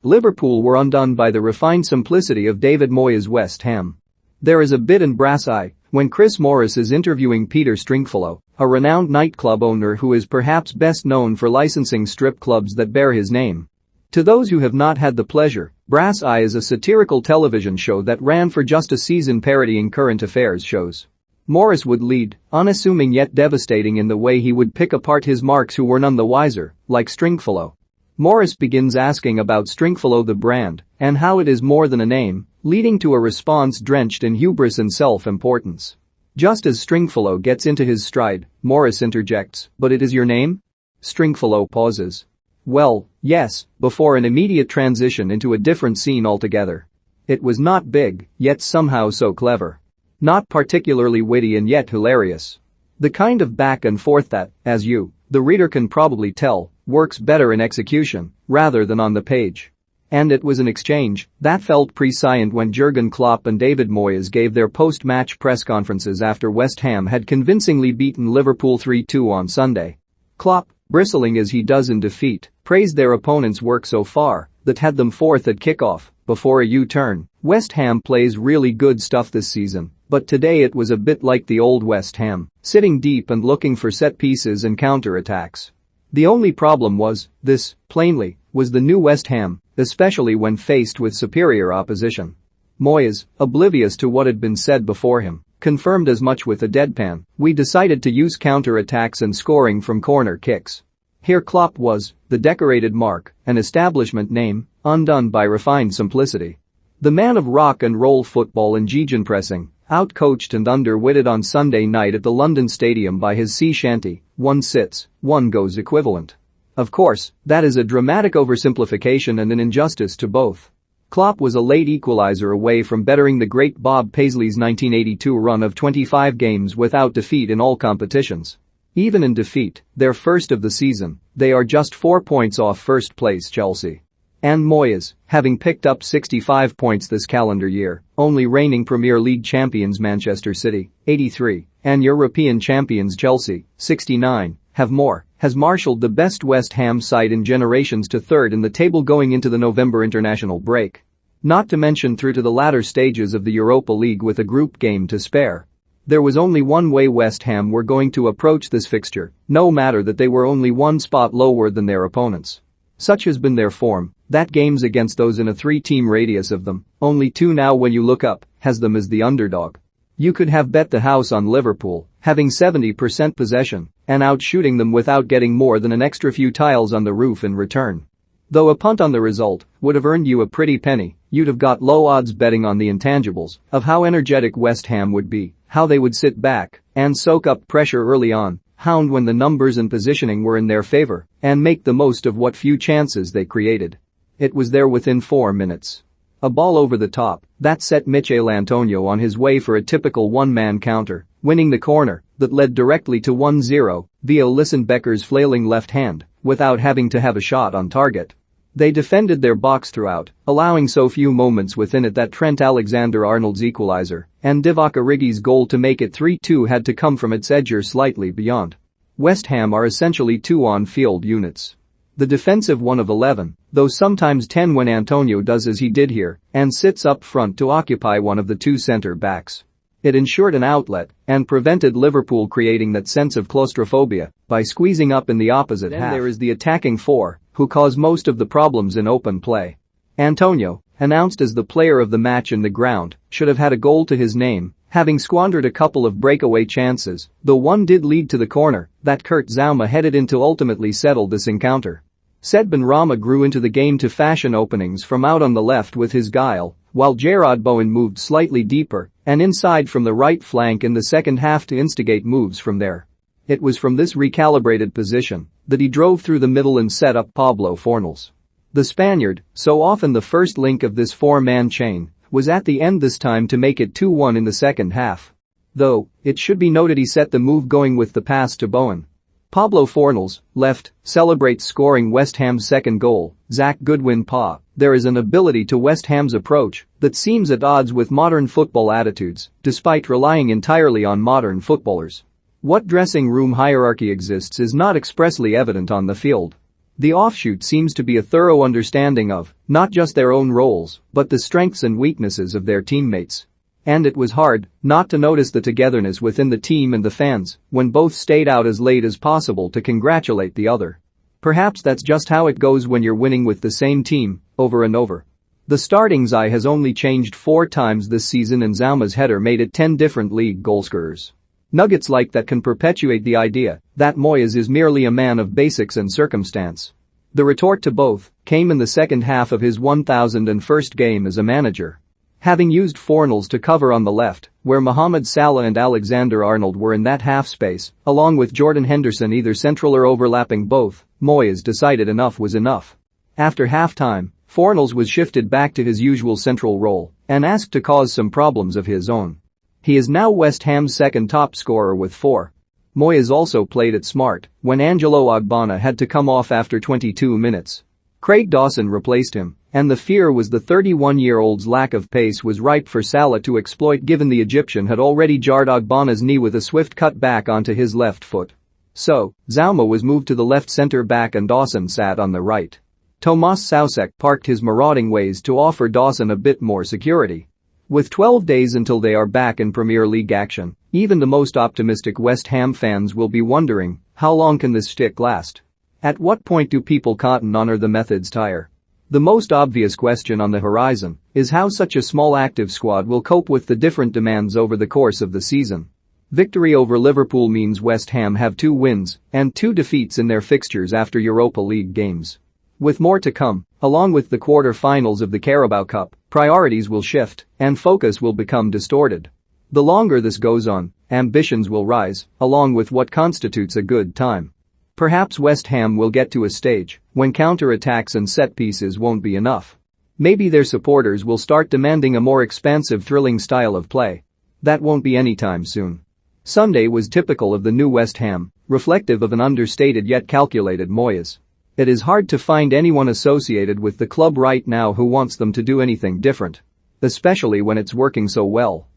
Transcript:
Liverpool were undone by the refined simplicity of David Moyes West Ham. There is a bit in brass eye when Chris Morris is interviewing Peter Stringfellow, a renowned nightclub owner who is perhaps best known for licensing strip clubs that bear his name. To those who have not had the pleasure, Brass Eye is a satirical television show that ran for just a season parodying current affairs shows. Morris would lead, unassuming yet devastating in the way he would pick apart his marks who were none the wiser, like Stringfellow. Morris begins asking about Stringfellow the brand and how it is more than a name, leading to a response drenched in hubris and self-importance. Just as Stringfellow gets into his stride, Morris interjects, "But it is your name?" Stringfellow pauses. "Well, yes," before an immediate transition into a different scene altogether. It was not big, yet somehow so clever. Not particularly witty and yet hilarious. The kind of back and forth that, as you, the reader, can probably tell, works better in execution rather than on the page. And it was an exchange that felt prescient when Jurgen Klopp and David Moyes gave their post-match press conferences after West Ham had convincingly beaten Liverpool 3-2 on Sunday. Klopp, bristling as he does in defeat, praised their opponent's work so far that had them fourth at kickoff before a U-turn. West Ham plays really good stuff this season, but today it was a bit like the old West Ham, sitting deep and looking for set pieces and counter-attacks. The only problem was, this, plainly, was the new West Ham, especially when faced with superior opposition. Moyes, oblivious to what had been said before him, confirmed as much with a deadpan, "We decided to use counter-attacks and scoring from corner kicks." Here Klopp was, the decorated mark, an establishment name, undone by refined simplicity. The man of rock and roll football and gegenpressing, outcoached and underwitted on Sunday night at the London Stadium by his sea shanty, "One sits, one goes" equivalent. Of course, that is a dramatic oversimplification and an injustice to both. Klopp was a late equalizer away from bettering the great Bob Paisley's 1982 run of 25 games without defeat in all competitions. Even in defeat, their first of the season, they are just 4 points off first place Chelsea. And Moyes, having picked up 65 points this calendar year, only reigning Premier League champions Manchester City, 83, and European champions Chelsea, 69, have more, has marshalled the best West Ham side in generations to third in the table going into the November international break. Not to mention through to the latter stages of the Europa League with a group game to spare. There was only one way West Ham were going to approach this fixture, no matter that they were only one spot lower than their opponents. Such has been their form, that games against those in a 3-team radius of them, only 2 now when you look up, has them as the underdog. You could have bet the house on Liverpool, having 70% possession, and outshooting them without getting more than an extra few tiles on the roof in return. Though a punt on the result would have earned you a pretty penny, you'd have got low odds betting on the intangibles of how energetic West Ham would be, how they would sit back and soak up pressure early on, hound when the numbers and positioning were in their favor, and make the most of what few chances they created. It was there within 4 minutes. A ball over the top that set Michail Antonio on his way for a typical one-man counter, winning the corner that led directly to 1-0 via Lissenbecker's flailing left hand without having to have a shot on target. They defended their box throughout, allowing so few moments within it that Trent Alexander-Arnold's equalizer and Divock Origi's goal to make it 3-2 had to come from its edge or slightly beyond. West Ham are essentially 2 on-field units. The defensive 1 of 11, though sometimes 10 when Antonio does as he did here and sits up front to occupy one of the 2 centre-backs. It ensured an outlet and prevented Liverpool creating that sense of claustrophobia by squeezing up in the opposite half. Then there is the attacking 4, who cause most of the problems in open play. Antonio, announced as the player of the match in the ground, should have had a goal to his name, having squandered a couple of breakaway chances, though one did lead to the corner that Kurt Zouma headed in to ultimately settle this encounter. Said Benrahma grew into the game to fashion openings from out on the left with his guile, while Jarrod Bowen moved slightly deeper and inside from the right flank in the second half to instigate moves from there. It was from this recalibrated position that he drove through the middle and set up Pablo Fornals. The Spaniard, so often the first link of this 4-man chain, was at the end this time to make it 2-1 in the second half. Though, it should be noted he set the move going with the pass to Bowen. Pablo Fornals, left, celebrates scoring West Ham's second goal, Zach Goodwin Pa. There is an ability to West Ham's approach that seems at odds with modern football attitudes, despite relying entirely on modern footballers. What dressing room hierarchy exists is not expressly evident on the field. The offshoot seems to be a thorough understanding of not just their own roles, but the strengths and weaknesses of their teammates. And it was hard not to notice the togetherness within the team and the fans when both stayed out as late as possible to congratulate the other. Perhaps that's just how it goes when you're winning with the same team over and over. The starting's eye has only changed 4 times this season and Zauma's header made it 10 different league goalscorers. Nuggets like that can perpetuate the idea that Moyes is merely a man of basics and circumstance. The retort to both came in the second half of his 1001st game as a manager. Having used Fornals to cover on the left, where Mohamed Salah and Alexander-Arnold were in that half space, along with Jordan Henderson either central or overlapping both, Moyes decided enough was enough. After halftime, Fornals was shifted back to his usual central role and asked to cause some problems of his own. He is now West Ham's second top scorer with 4. Moyes also played it smart when Angelo Ogbonna had to come off after 22 minutes. Craig Dawson replaced him, and the fear was the 31-year-old's lack of pace was ripe for Salah to exploit given the Egyptian had already jarred Ogbonna's knee with a swift cut back onto his left foot. So, Zauma was moved to the left centre-back and Dawson sat on the right. Tomas Soucek parked his marauding ways to offer Dawson a bit more security. With 12 days until they are back in Premier League action, even the most optimistic West Ham fans will be wondering, how long can this shtick last? At what point do people cotton on or the methods tire? The most obvious question on the horizon is how such a small active squad will cope with the different demands over the course of the season. Victory over Liverpool means West Ham have 2 wins and 2 defeats in their fixtures after Europa League games. With more to come, along with the quarter-finals of the Carabao Cup, priorities will shift and focus will become distorted. The longer this goes on, ambitions will rise, along with what constitutes a good time. Perhaps West Ham will get to a stage when counter-attacks and set-pieces won't be enough. Maybe their supporters will start demanding a more expansive, thrilling style of play. That won't be anytime soon. Sunday was typical of the new West Ham, reflective of an understated yet calculated Moyes. It is hard to find anyone associated with the club right now who wants them to do anything different. Especially when it's working so well.